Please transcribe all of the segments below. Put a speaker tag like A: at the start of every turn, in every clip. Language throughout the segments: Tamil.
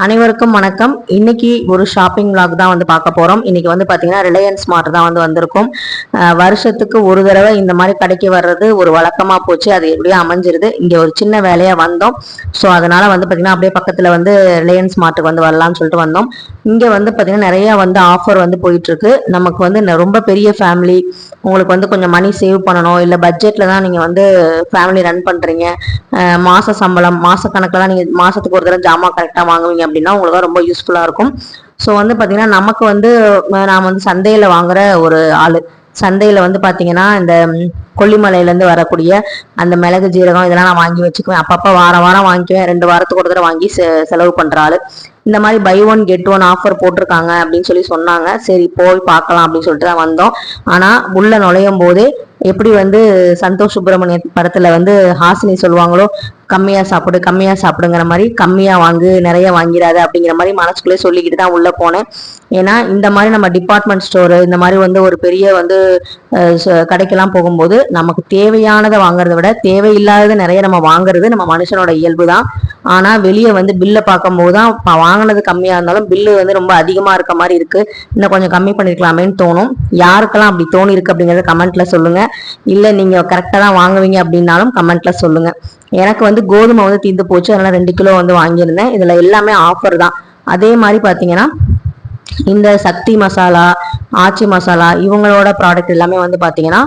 A: அனைவருக்கும் வணக்கம். இன்னைக்கு ஒரு ஷாப்பிங் vlog தான் வந்து பார்க்க போறோம். இன்னைக்கு வந்து பாத்தீங்கன்னா ரிலையன்ஸ் மார்ட் தான் வந்து வந்திருக்கும். வருஷத்துக்கு ஒரு தடவை இந்த மாதிரி கடைக்கு வர்றது ஒரு வழக்கமா போச்சு. அது எப்படியோ அமைஞ்சிருது. இங்க ஒரு சின்ன வேலையா வந்தோம். ஸோ அதனால வந்து பாத்தீங்கன்னா அப்படியே பக்கத்துல வந்து ரிலையன்ஸ் மார்ட்டுக்கு வந்து வரலாம்னு சொல்லிட்டு வந்தோம். இங்க வந்து பாத்தீங்கன்னா நிறைய வந்து ஆஃபர் வந்து போயிட்டு இருக்கு. நமக்கு வந்து ரொம்ப பெரிய ஃபேமிலி, உங்களுக்கு வந்து கொஞ்சம் மணி சேவ் பண்ணணும், இல்லை பட்ஜெட்ல தான் நீங்க வந்து ஃபேமிலி ரன் பண்றீங்க, மாச சம்பளம் மாச கணக்கில் தான் நீங்க மாசத்துக்கு ஒரு தடவை ஜாமான் கரெக்டாக வாங்குவீங்க அப்படின்னா உங்களுக்கு ரொம்ப யூஸ்ஃபுல்லா இருக்கும். ஸோ வந்து பாத்தீங்கன்னா நமக்கு வந்து நான் வந்து சந்தையில வாங்குற ஒரு ஆளு. சந்தையில வந்து பாத்தீங்கன்னா இந்த கொல்லிமலையில இருந்து வரக்கூடிய அந்த மிளகு ஜீரகம் இதெல்லாம் நான் வாங்கி வச்சுக்குவேன். அப்பப்ப வாரம் வாரம் வாங்கிக்குவேன். 2 வாரத்துக்கு ஒரு தடவை வாங்கி செலவு பண்ற ஆளு. இந்த மாதிரி buy one get one offer போட்டிருக்காங்க அப்படின்னு சொல்லி சொன்னாங்க. சரி போய் பார்க்கலாம் அப்படின்னு சொல்லிட்டு தான் வந்தோம். ஆனா உள்ள நுழையும் போதே எப்படி வந்து சந்தோஷ் சுப்பிரமணிய படத்துல வந்து ஹாசினி சொல்லுவாங்களோ, கம்மியா சாப்பிடு கம்மியா சாப்பிடுங்கிற மாதிரி கம்மியா வாங்கு நிறைய வாங்கிடாத அப்படிங்கிற மாதிரி மனசுக்குள்ளே சொல்லிக்கிட்டு தான் உள்ள போனேன். ஏன்னா இந்த மாதிரி நம்ம டிபார்ட்மெண்ட் ஸ்டோரு இந்த மாதிரி வந்து ஒரு பெரிய வந்து கடைக்கெல்லாம் போகும்போது நமக்கு தேவையானதை வாங்குறத விட தேவையில்லாதது நிறைய நம்ம வாங்குறது நம்ம மனுஷனோட இயல்பு தான். ஆனா வெளியே வந்து பில்லை பார்க்கும்போது தான் வாங்கினது கம்மியா இருந்தாலும் பில்லு வந்து ரொம்ப அதிகமா இருக்க மாதிரி இருக்கு, இன்னும் கொஞ்சம் கம்மி பண்ணிருக்கலாமேன்னு தோணும். யாருக்கெல்லாம் அப்படி தோணி இருக்கு அப்படிங்கறத கமெண்ட்ல சொல்லுங்க. இல்ல நீங்க கரெக்டா தான் வாங்குவீங்க அப்படின்னாலும் கமெண்ட்ல சொல்லுங்க. எனக்கு வந்து கோதுமை வந்து தீர்ந்து போச்சு, அதனால 2 கிலோ வந்து வாங்கியிருந்தேன். இதுல எல்லாமே ஆஃபர் தான். அதே மாதிரி பாத்தீங்கன்னா இந்த சக்தி மசாலா, ஆச்சி மசாலா இவங்களோட ப்ராடக்ட் எல்லாமே வந்து பாத்தீங்கன்னா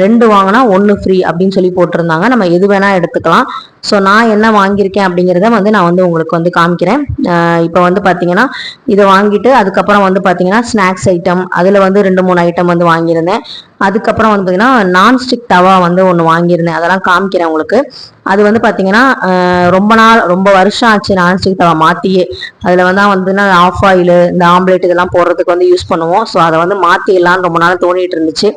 A: 2 வாங்கினா 1 ஃப்ரீ அப்படின்னு சொல்லி போட்டிருந்தாங்க. நம்ம எது வேணா எடுத்துக்கலாம். ஸோ நான் என்ன வாங்கியிருக்கேன் அப்படிங்கிறத வந்து நான் வந்து உங்களுக்கு வந்து காமிக்கிறேன். இப்போ வந்து பார்த்தீங்கன்னா இதை வாங்கிட்டு அதுக்கப்புறம் வந்து பார்த்தீங்கன்னா ஸ்நாக்ஸ் ஐட்டம் அதில் வந்து 2-3 ஐட்டம் வந்து வாங்கியிருந்தேன். அதுக்கப்புறம் வந்து பார்த்தீங்கன்னா நான்ஸ்டிக் தவா வந்து ஒன்று வாங்கியிருந்தேன். அதெல்லாம் காமிக்கிறேன் உங்களுக்கு. அது வந்து பார்த்தீங்கன்னா ரொம்ப வருஷம் ஆச்சு நான்ஸ்டிக் தவா மாற்றியே. அதில் வந்து ஆஃப் ஆயில் இந்த ஆம்லேட் இதெல்லாம் போடுறதுக்கு வந்து யூஸ் பண்ணுவோம். ஸோ அதை வந்து மாற்றிடலான்னு ரொம்ப நாள் தோணிட்டு இருந்துச்சு.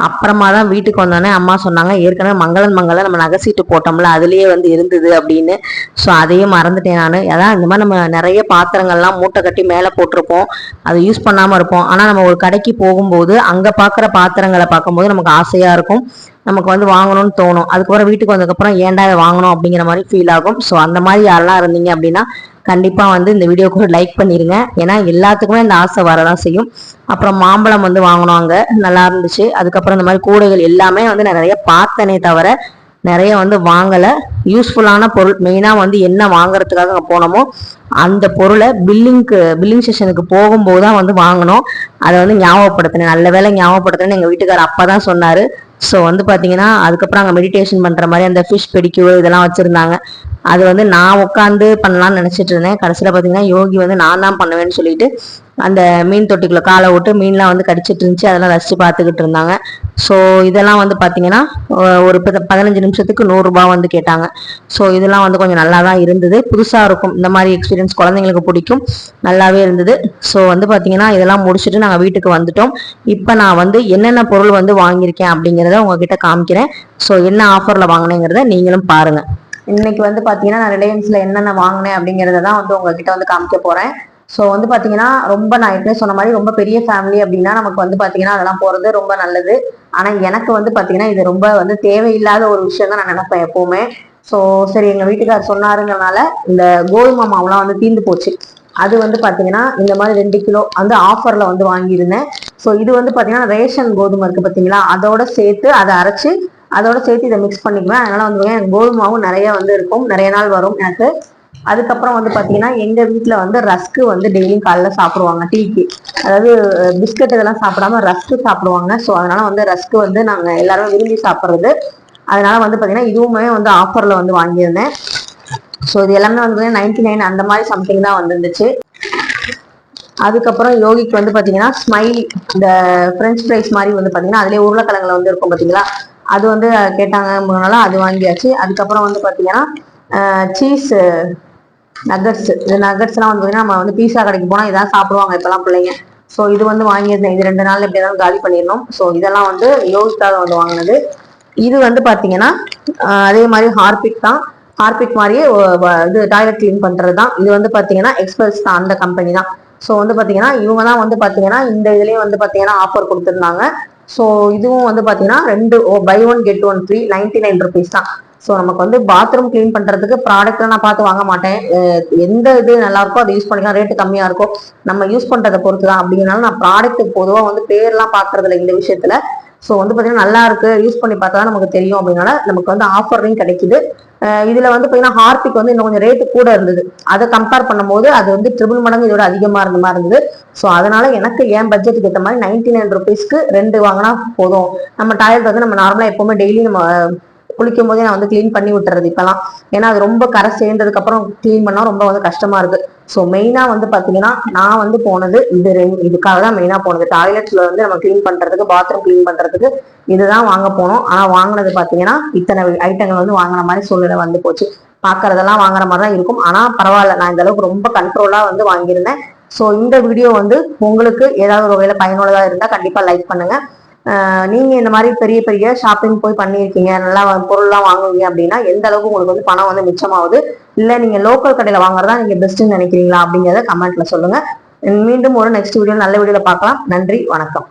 A: அப்புறமா தான் வீட்டுக்கு வந்தோடனே அம்மா சொன்னாங்க, ஏற்கனவே மங்கள நம்ம நகை சீட்டு போட்டோம்ல அதுலயே வந்து இருந்தது அப்படின்னு. ஸோ அதையே மறந்துட்டேன் நான். அதான் இந்த மாதிரி நம்ம நிறைய பாத்திரங்கள்லாம் மூட்டை கட்டி மேலே போட்டிருப்போம், அதை யூஸ் பண்ணாமல் இருப்போம். ஆனால் நம்ம ஒரு கடைக்கு போகும்போது அங்கே பார்க்குற பாத்திரங்களை பார்க்கும்போது நமக்கு ஆசையாக இருக்கும், நமக்கு வந்து வாங்கணும்னு தோணும். அதுக்கப்புறம் வீட்டுக்கு வந்ததுக்கப்புறம் ஏன்டா இதை வாங்கணும் அப்படிங்கிற மாதிரி ஃபீல் ஆகும். ஸோ அந்த மாதிரி யாரெல்லாம் இருந்தீங்க அப்படின்னா கண்டிப்பா வந்து இந்த வீடியோக்கு ஒரு லைக் பண்ணிருங்க. ஏன்னா எல்லாத்துக்குமே இந்த ஆசை வரதான் செய்யும். அப்புறம் மாம்பழம் வந்து வாங்கினோம், அங்க நல்லா இருந்துச்சு. அதுக்கப்புறம் இந்த மாதிரி கூடைகள் எல்லாமே வந்து நிறைய பார்த்தனே தவிர நிறைய வந்து வாங்கலை. யூஸ்ஃபுல்லான பொருள் மெயினா வந்து என்ன வாங்குறதுக்காக அங்கே போனோமோ அந்த பொருளை பில்லிங் செஷனுக்கு போகும்போது தான் வந்து வாங்கணும். அதை வந்து ஞாபகப்படுத்தினேன். நல்ல வேலை ஞாபகப்படுத்தினேன்னு எங்க வீட்டுக்காரர் அப்பதான் சொன்னாரு. ஸோ வந்து பாத்தீங்கன்னா அதுக்கப்புறம் அங்கே மெடிடேஷன் பண்ற மாதிரி அந்த ஃபிஷ் பெடிக்யூர் இதெல்லாம் வச்சிருந்தாங்க. அது வந்து நான் உட்காந்து பண்ணலாம்னு நினைச்சிட்டு இருந்தேன். கடைசியில பாத்தீங்கன்னா யோகி வந்து நான் தான் பண்ணுவேன்னு சொல்லிட்டு அந்த மீன் தொட்டிக்குள்ள காலை விட்டு மீன்லாம் வந்து கடிச்சிட்டு இருந்துச்சு. அதெல்லாம் ரசிச்சு பார்த்துக்கிட்டு இருந்தாங்க. ஸோ இதெல்லாம் வந்து பாத்தீங்கன்னா ஒரு 15 நிமிஷத்துக்கு 100 ரூபாய் வந்து கேட்டாங்க. ஸோ இதெல்லாம் வந்து கொஞ்சம் நல்லா தான் இருந்தது. புதுசா இருக்கும் இந்த மாதிரி எக்ஸ்பீரியன்ஸ், குழந்தைங்களுக்கு பிடிக்கும், நல்லாவே இருந்தது. ஸோ வந்து பாத்தீங்கன்னா இதெல்லாம் முடிச்சுட்டு நாங்கள் வீட்டுக்கு வந்துட்டோம். இப்போ நான் வந்து என்னென்ன பொருள் வந்து வாங்கியிருக்கேன் அப்படிங்கிறத உங்ககிட்ட காமிக்கிறேன். ஸோ என்ன ஆஃபர்ல வாங்கினேங்கிறத நீங்களும் பாருங்க. இன்னைக்கு வந்து பாத்தீங்கன்னா நான் ரிலையன்ஸ்ல என்னென்ன வாங்கினேன் அப்படிங்கறத தான் வந்து உங்ககிட்ட வந்து காமிக்க போறேன். ஸோ வந்து பாத்தீங்கன்னா நான் ஏற்கனவே சொன்ன மாதிரி ரொம்ப பெரிய ஃபேமிலி அப்படின்னா நமக்கு வந்து பாத்தீங்கன்னா அதெல்லாம் போறது ரொம்ப நல்லது. ஆனா எனக்கு வந்து பாத்தீங்கன்னா இது ரொம்ப வந்து தேவையில்லாத ஒரு விஷயம் தான் நான் நினைப்பேன் எப்பவுமே. ஸோ சரி எங்க வீட்டுக்காரர் சொன்னாருங்கிறனால இந்த கோதுமை மாவுலாம் வந்து தீர்ந்து போச்சு. அது வந்து பாத்தீங்கன்னா இந்த மாதிரி 2 கிலோ வந்து ஆஃபர்ல வந்து வாங்கியிருந்தேன். ஸோ இது வந்து பாத்தீங்கன்னா ரேஷன் கோதுமை இருக்கு பாத்தீங்களா, அதோட சேர்த்து அதை அரைச்சு அதோட சேர்த்து இதை மிக்ஸ் பண்ணிக்குவேன். அதனால வந்து எனக்கு கோதுமாவும் நிறைய வந்து இருக்கும், நிறைய நாள் வரும் எனக்கு. அதுக்கப்புறம் வந்து பாத்தீங்கன்னா எங்க வீட்டுல வந்து ரஸ்க்கு வந்து டெய்லியும் காலைல சாப்பிடுவாங்க டீக்கு. அதாவது பிஸ்கட் இதெல்லாம் சாப்பிடாம ரஸ்க்கு சாப்பிடுவாங்க. ஸோ அதனால வந்து ரஸ்க்கு வந்து நாங்க எல்லாரும் விரும்பி சாப்பிட்றது. அதனால வந்து பாத்தீங்கன்னா இதுவுமே வந்து ஆஃபர்ல வந்து வாங்கியிருந்தேன். ஸோ இது எல்லாமே வந்து 99 அந்த மாதிரி சம்திங் தான் வந்துருந்துச்சு. அதுக்கப்புறம் யோகிக்கு வந்து பாத்தீங்கன்னா ஸ்மைலி இந்த பிரெஞ்ச் ஃப்ரைஸ் மாதிரி வந்து பாத்தீங்கன்னா அதுலயே உருளைக்கிழங்குல வந்து இருக்கும் பாத்தீங்களா, அது வந்து கேட்டாங்கனால அது வாங்கியாச்சு. அதுக்கப்புறம் வந்து பாத்தீங்கன்னா சீஸ் நகட்ஸ், இந்த நகட்ஸ்லாம் வந்து பாத்தீங்கன்னா நம்ம வந்து பீஸா கடைக்கு போனா இதான் சாப்பிடுவாங்க இப்பெல்லாம் பிள்ளைங்க. ஸோ இது வந்து வாங்கியிருந்தேன். இது 2 நாள் எப்படி இருந்தாலும் காலி பண்ணிடணும். ஸோ இதெல்லாம் வந்து யோகிக்காக வந்து வாங்கினது. இது வந்து பாத்தீங்கன்னா அதே மாதிரி ஹார்பிக் தான். ஹார்பிக் மாதிரியே இது டாய்லெட் கிளீன் பண்றது தான். இது வந்து பாத்தீங்கன்னா எக்ஸ்பிரஸ் தான், அந்த கம்பெனி தான். ஸோ வந்து பாத்தீங்கன்னா இவங்க தான் வந்து பாத்தீங்கன்னா இந்த இதுலயே வந்து பாத்தீங்கன்னா ஆஃபர் கொடுத்துருந்தாங்க. ஸோ இதுவும் வந்து பாத்தீங்கன்னா 2 பை 1 கெட் 1 ஃப்ரீ 99 ருபீஸ் தான். ஸோ நமக்கு வந்து பாத்ரூம் கிளீன் பண்றதுக்கு ப்ராடக்ட்லாம் நான் பார்த்து வாங்க மாட்டேன். எந்த இது நல்லா இருக்கோ அதை யூஸ் பண்ணிக்கலாம், ரேட்டு கம்மியா இருக்கும், நம்ம யூஸ் பண்றதை பொறுத்து தான். அப்படிங்கிறனால நான் ப்ராடக்ட் பொதுவாக வந்து பேர்லாம் பார்க்கறது இல்லை இந்த விஷயத்துல. ஸோ வந்து பார்த்தீங்கன்னா நல்லா இருக்கு, யூஸ் பண்ணி பார்த்தா தான் நமக்கு தெரியும். அப்படின்னால நமக்கு வந்து ஆஃபர்லையும் கிடைக்குது. இதுல வந்து பார்த்தீங்கன்னா ஹார்பிக் வந்து இன்னும் கொஞ்சம் ரேட்டு கூட இருந்தது. அதை கம்பேர் பண்ணும்போது அது வந்து ட்ரிபிள் மடங்கு இதோட அதிகமா இருந்த மாதிரி இருந்தது. ஸோ அதனால எனக்கு என் பட்ஜெட்டுக்கு ஏற்ற மாதிரி 99 rupeesக்கு 2 வாங்கினா போதும். நம்ம டாய்லெட் வந்து நம்ம நார்மலா எப்பவுமே டெய்லி நம்ம குளிக்கும் போதே நான் வந்து கிளீன் பண்ணி விட்டுறது இப்பெல்லாம். ஏன்னா அது ரொம்ப கரை சேர்ந்ததுக்கு அப்புறம் கிளீன் பண்ணா ரொம்ப வந்து கஷ்டமா இருக்கு. ஸோ மெயினா வந்து பாத்தீங்கன்னா நான் வந்து போனது இதுக்காக தான் மெயினா போனது. டாய்லெட்ஸ்ல வந்து நம்ம கிளீன் பண்றதுக்கு, பாத்ரூம் கிளீன் பண்றதுக்கு இதுதான் வாங்க போனோம். ஆனா வாங்கினது பாத்தீங்கன்னா இத்தனை ஐட்டங்கள் வந்து வாங்குற மாதிரி சூழ்நிலை வந்து போச்சு. பாக்குறதெல்லாம் வாங்குற மாதிரி தான் இருக்கும். ஆனா பரவாயில்ல, நான் இந்த அளவுக்கு ரொம்ப கண்ட்ரோலா வந்து வாங்கியிருந்தேன். ஸோ இந்த வீடியோ வந்து உங்களுக்கு ஏதாவது ஒரு வகையில பயனுள்ளதா இருந்தா கண்டிப்பா லைக் பண்ணுங்க. நீங்க இந்த மாதிரி பெரிய பெரிய ஷாப்பிங் போய் பண்ணியிருக்கீங்க, நல்லா பொருள்லாம் வாங்குவீங்க அப்படின்னா எந்த அளவுக்கு உங்களுக்கு வந்து பணம் வந்து மிச்சமாகுது, இல்ல நீங்க லோக்கல் கடையில வாங்குறதா நீங்க பெஸ்ட்னு நினைக்கிறீங்களா அப்படிங்கிறத கமெண்ட்ல சொல்லுங்க. மீண்டும் ஒரு நெக்ஸ்ட் வீடியோ நல்ல வீடியோல பார்க்கலாம். நன்றி, வணக்கம்.